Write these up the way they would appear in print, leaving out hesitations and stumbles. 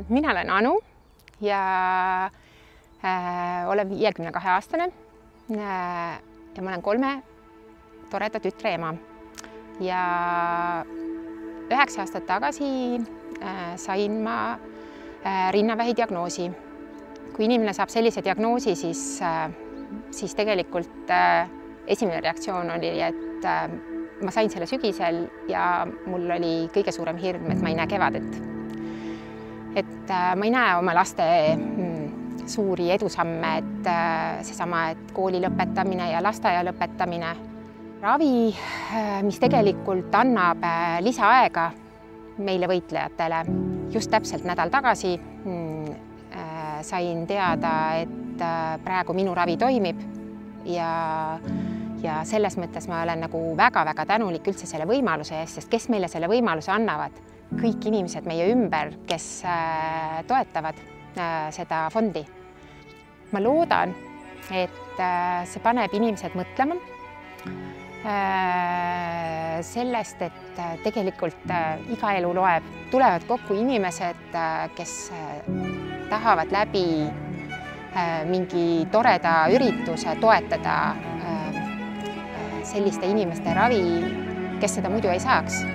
Mina olen Anu ja olen 52-aastane ja ma olen 3 toreda tütre ema. Ja 9 aastat tagasi sain ma rinnavähi diagnoosi. Kui inimene saab sellise diagnoosi, siis tegelikult esimene reaktsioon oli, et ma sain selle sügisel ja mul oli kõige suurem hirm, et ma ei näe kevadet. Et ma ei näe oma laste suuri edusamme, et seesama, et kooli lõpetamine ja lasteaia lõpetamine. Ravi, mis tegelikult annab lisaaega meile võitlejatele. Just täpselt nädal tagasi sain teada, et praegu minu ravi toimib ja selles mõttes ma olen nagu väga-väga tänulik üldse selle võimaluse eest, sest kes meile selle võimaluse annavad? Kõik inimesed meie ümber, kes toetavad seda fondi. Ma loodan, et see paneb inimesed mõtlema sellest, et tegelikult iga elu loeb. Tulevad kokku inimesed, kes tahavad läbi mingi toreda ürituse toetada selliste inimeste ravi, kes seda muidu ei saaks.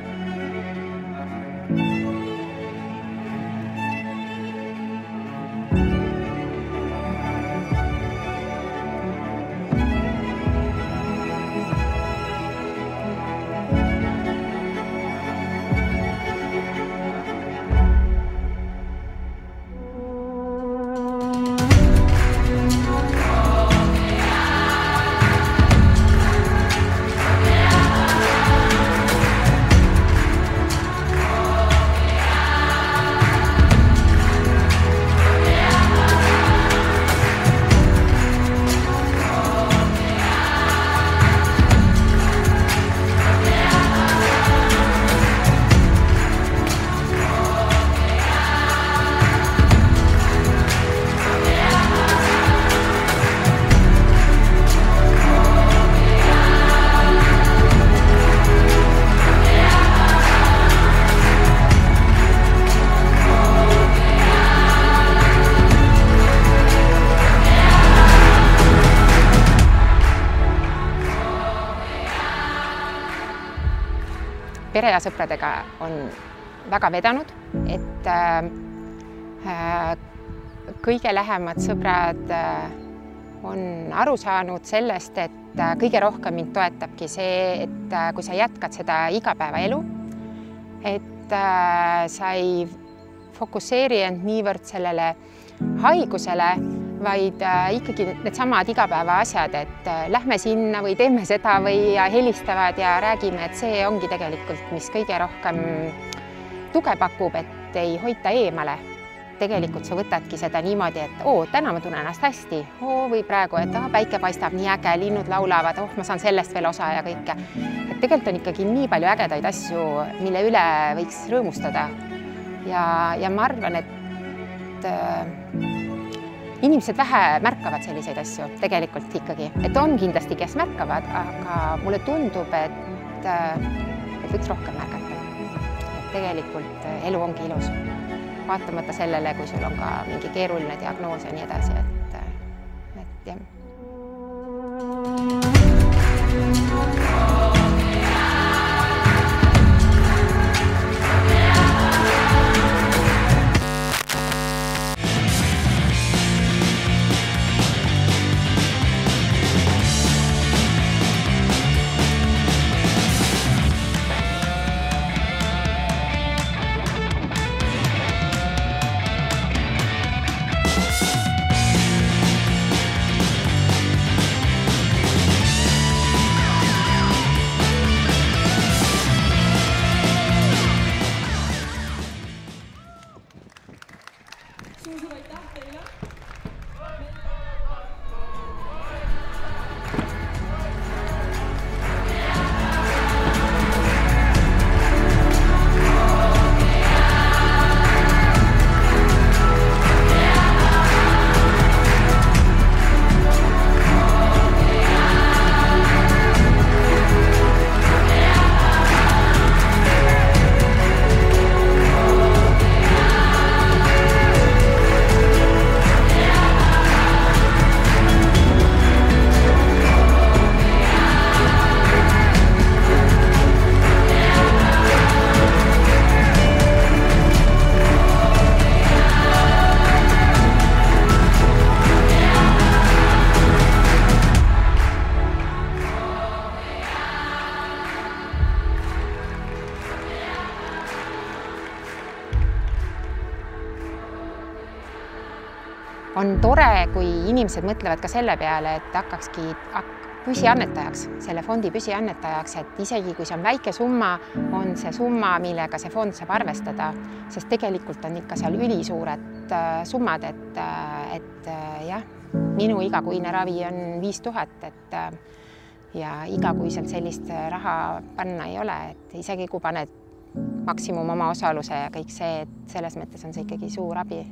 Pere ja sõpradega on väga vedanud, et kõige lähemad sõbrad on aru saanud sellest, et kõige rohkem mind toetabki see, et kui sa jätkad seda igapäevaelu, et sa ei fokusseeri end niivõrd sellele haigusele, vaid ikkagi needsamad igapäeva asjad, et lähme sinna või teeme seda või helistavad ja räägime, et see ongi tegelikult, mis kõige rohkem tuge pakub, et ei hoita eemale. Tegelikult sa võtadki seda niimoodi, et täna ma tunnen ennast hästi, või praegu, et päike paistab nii äge, linnud laulavad, ma saan sellest veel osa ja kõike. Et tegelikult on ikkagi nii palju ägedaid asju, mille üle võiks rõõmustada. Ja ma arvan, et inimesed vähe märkavad selliseid asju tegelikult ikkagi, et on kindlasti, kes märkavad, aga mulle tundub, et võiks rohkem märgata. Et tegelikult elu ongi ilus, vaatamata sellele, kui sul on ka mingi keeruline diagnoos ja nii edasi, et jah. On tore, kui inimesed mõtlevad ka selle peale, et hakkakski püsiannetajaks, selle fondi püsiannetajaks, et isegi kui see on väike summa, on see summa, millega see fond saab arvestada, sest tegelikult on ikka seal ülisuured summad, et jah, minu igakuine ravi on 5000, ja igakuiselt sellist raha panna ei ole, et isegi kui paned maksimum oma osaluse ja kõik see, et selles mõttes on see ikkagi suur abi.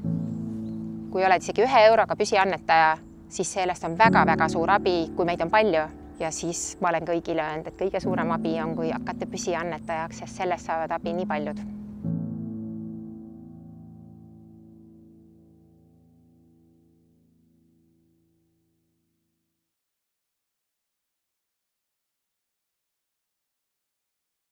Kui oled isegi 1 euroga püsiannetaja, siis sellest on väga-väga suur abi, kui meid on palju, ja siis ma olen kõigile öelnud, et kõige suurem abi on, kui hakkate püsiannetajaks, sest sellest saavad abi nii paljud.